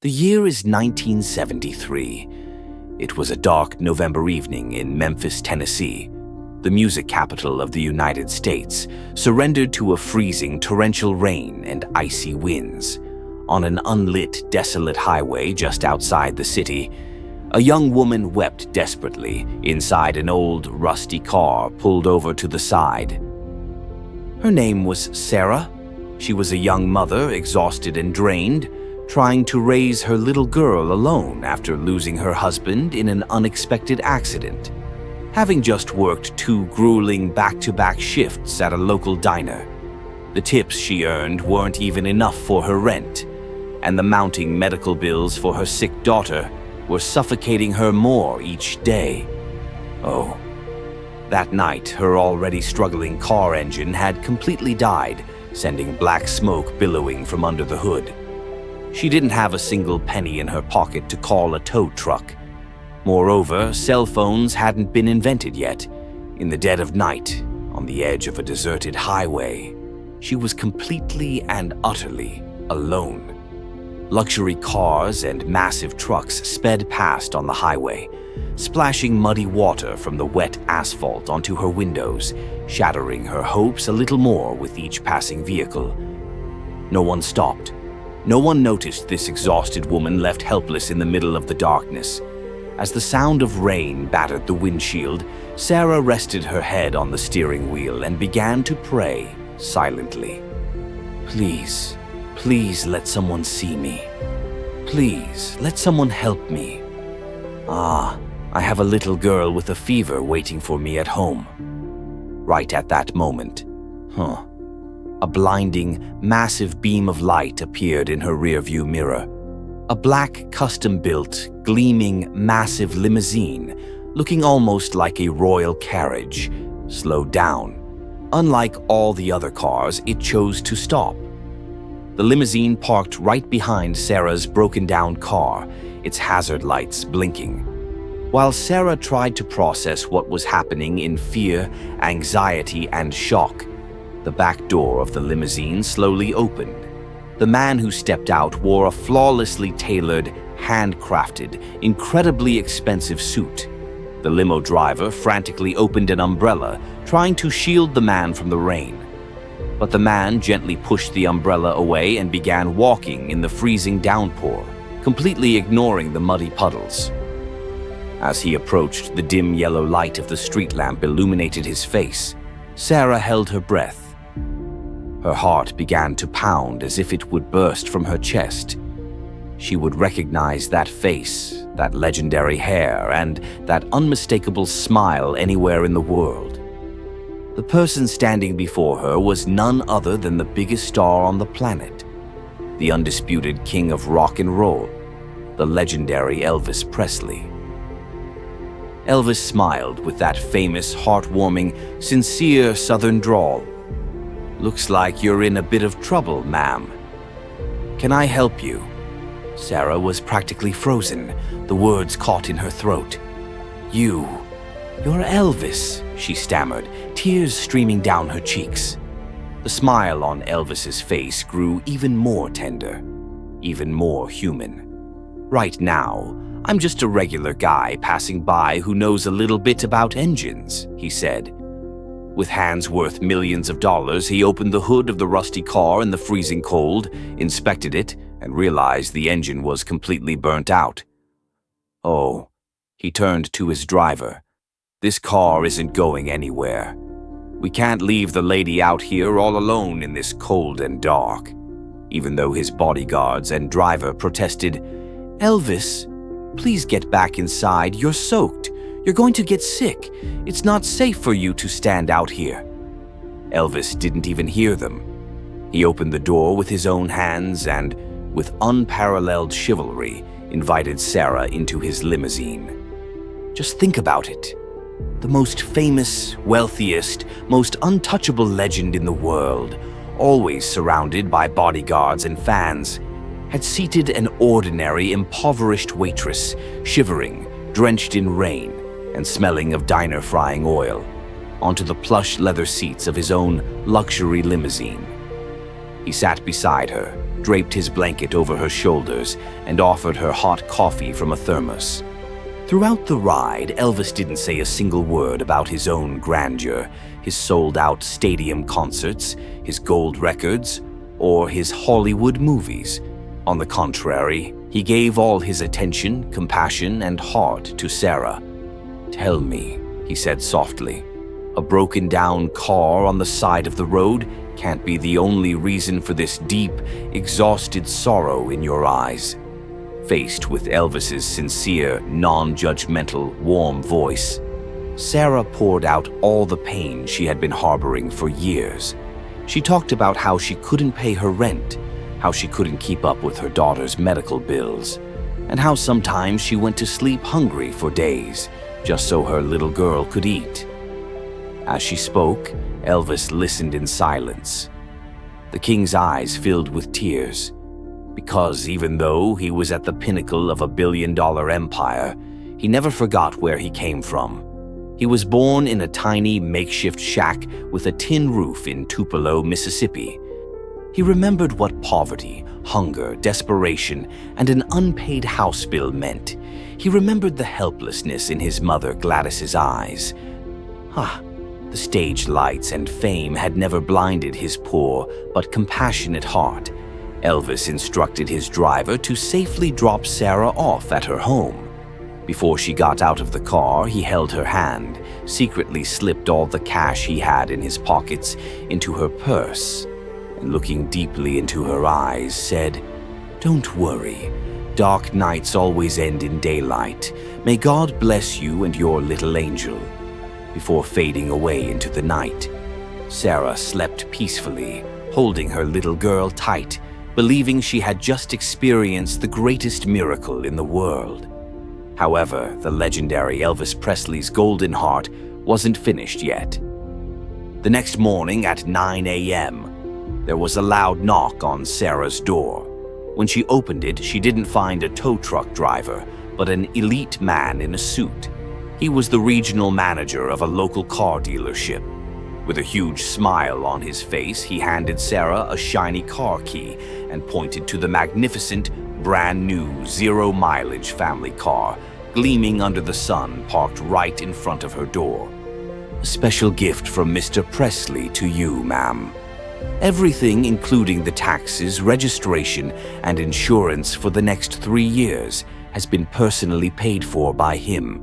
The year is 1973. It was a dark November evening in Memphis, Tennessee, the music capital of the United States, surrendered to a freezing torrential rain and icy winds. On an unlit, desolate highway just outside the city, a young woman wept desperately inside an old, rusty car pulled over to the side. Her name was Sarah. She was a young mother, exhausted and drained, trying to raise her little girl alone after losing her husband in an unexpected accident. Having just worked 2 grueling back-to-back shifts at a local diner, the tips she earned weren't even enough for her rent, and the mounting medical bills for her sick daughter were suffocating her more each day. Oh, that night her already struggling car engine had completely died, sending black smoke billowing from under the hood. She didn't have a single penny in her pocket to call a tow truck. Moreover, cell phones hadn't been invented yet. In the dead of night, on the edge of a deserted highway, she was completely and utterly alone. Luxury cars and massive trucks sped past on the highway, splashing muddy water from the wet asphalt onto her windows, shattering her hopes a little more with each passing vehicle. No one stopped. No one noticed this exhausted woman left helpless in the middle of the darkness. As the sound of rain battered the windshield, Sarah rested her head on the steering wheel and began to pray silently. Please, please let someone see me. Please, let someone help me. I have a little girl with a fever waiting for me at home. Right at that moment, a blinding, massive beam of light appeared in her rearview mirror. A black, custom-built, gleaming, massive limousine, looking almost like a royal carriage, slowed down. Unlike all the other cars, it chose to stop. The limousine parked right behind Sarah's broken-down car, its hazard lights blinking. While Sarah tried to process what was happening in fear, anxiety, and shock, the back door of the limousine slowly opened. The man who stepped out wore a flawlessly tailored, handcrafted, incredibly expensive suit. The limo driver frantically opened an umbrella, trying to shield the man from the rain. But the man gently pushed the umbrella away and began walking in the freezing downpour, completely ignoring the muddy puddles. As he approached, the dim yellow light of the street lamp illuminated his face. Sarah held her breath. Her heart began to pound as if it would burst from her chest. She would recognize that face, that legendary hair, and that unmistakable smile anywhere in the world. The person standing before her was none other than the biggest star on the planet, the undisputed king of rock and roll, the legendary Elvis Presley. Elvis smiled with that famous, heartwarming, sincere Southern drawl. "Looks like you're in a bit of trouble, ma'am. Can I help you?" Sarah was practically frozen, the words caught in her throat. You're Elvis," she stammered, tears streaming down her cheeks. The smile on Elvis's face grew even more tender, even more human. "Right now, I'm just a regular guy passing by who knows a little bit about engines," he said. With hands worth millions of dollars, he opened the hood of the rusty car in the freezing cold, inspected it, and realized the engine was completely burnt out. "Oh," he turned to his driver. "This car isn't going anywhere. We can't leave the lady out here all alone in this cold and dark." Even though his bodyguards and driver protested, "Elvis, please get back inside. You're soaked. You're going to get sick. It's not safe for you to stand out here." Elvis didn't even hear them. He opened the door with his own hands and, with unparalleled chivalry, invited Sarah into his limousine. Just think about it. The most famous, wealthiest, most untouchable legend in the world, always surrounded by bodyguards and fans, had seated an ordinary, impoverished waitress, shivering, drenched in rain, and smelling of diner frying oil, onto the plush leather seats of his own luxury limousine. He sat beside her, draped his blanket over her shoulders, and offered her hot coffee from a thermos. Throughout the ride, Elvis didn't say a single word about his own grandeur, his sold-out stadium concerts, his gold records, or his Hollywood movies. On the contrary, he gave all his attention, compassion, and heart to Sarah. "Tell me," he said softly, "a broken-down car on the side of the road can't be the only reason for this deep, exhausted sorrow in your eyes." Faced with Elvis's sincere, non-judgmental, warm voice, Sarah poured out all the pain she had been harboring for years. She talked about how she couldn't pay her rent, how she couldn't keep up with her daughter's medical bills, and how sometimes she went to sleep hungry for days, just so her little girl could eat. As she spoke, Elvis listened in silence. The king's eyes filled with tears, because even though he was at the pinnacle of a billion-dollar empire, he never forgot where he came from. He was born in a tiny makeshift shack with a tin roof in Tupelo, Mississippi. He remembered what poverty, hunger, desperation, and an unpaid house bill meant. He remembered the helplessness in his mother Gladys's eyes. The stage lights and fame had never blinded his poor but compassionate heart. Elvis instructed his driver to safely drop Sarah off at her home. Before she got out of the car, he held her hand, secretly slipped all the cash he had in his pockets into her purse, and looking deeply into her eyes, said, "Don't worry. Dark nights always end in daylight. May God bless you and your little angel." Before fading away into the night, Sarah slept peacefully, holding her little girl tight, believing she had just experienced the greatest miracle in the world. However, the legendary Elvis Presley's golden heart wasn't finished yet. The next morning at 9 a.m., there was a loud knock on Sarah's door. When she opened it, she didn't find a tow truck driver, but an elite man in a suit. He was the regional manager of a local car dealership. With a huge smile on his face, he handed Sarah a shiny car key and pointed to the magnificent, brand-new, zero-mileage family car, gleaming under the sun, parked right in front of her door. "A special gift from Mr. Presley to you, ma'am. Everything, including the taxes, registration, and insurance for the next 3 years, has been personally paid for by him."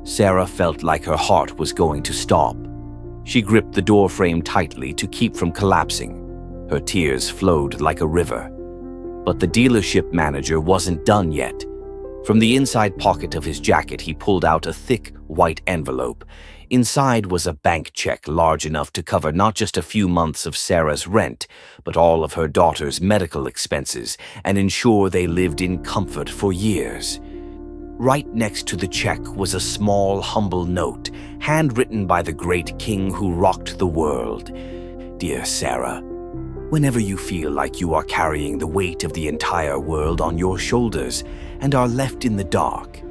Sarah felt like her heart was going to stop. She gripped the doorframe tightly to keep from collapsing. Her tears flowed like a river. But the dealership manager wasn't done yet. From the inside pocket of his jacket, he pulled out a thick, white envelope. Inside was a bank check large enough to cover not just a few months of Sarah's rent, but all of her daughter's medical expenses and ensure they lived in comfort for years. Right next to the check was a small, humble note, handwritten by the great king who rocked the world. "Dear Sarah, whenever you feel like you are carrying the weight of the entire world on your shoulders and are left in the dark,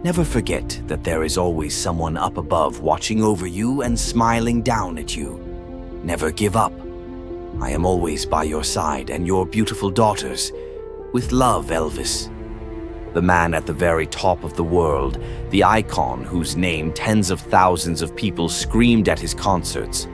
never forget that there is always someone up above watching over you and smiling down at you. Never give up. I am always by your side and your beautiful daughters. With love, Elvis." The man at the very top of the world, the icon whose name tens of thousands of people screamed at his concerts,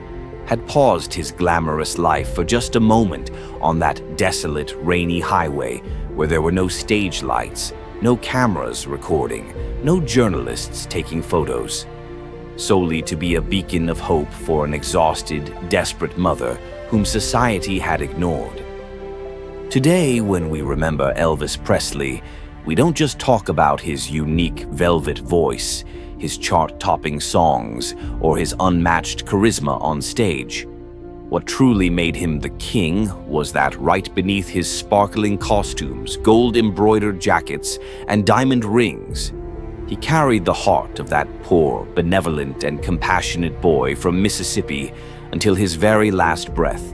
had paused his glamorous life for just a moment on that desolate, rainy highway where there were no stage lights, no cameras recording, no journalists taking photos, solely to be a beacon of hope for an exhausted, desperate mother whom society had ignored. Today, when we remember Elvis Presley, we don't just talk about his unique velvet voice, his chart-topping songs, or his unmatched charisma on stage. What truly made him the king was that right beneath his sparkling costumes, gold-embroidered jackets, and diamond rings, he carried the heart of that poor, benevolent, and compassionate boy from Mississippi until his very last breath.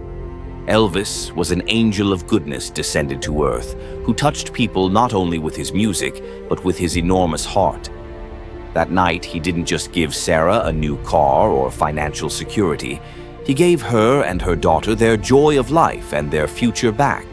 Elvis was an angel of goodness descended to earth, who touched people not only with his music, but with his enormous heart. That night, he didn't just give Sarah a new car or financial security. He gave her and her daughter their joy of life and their future back.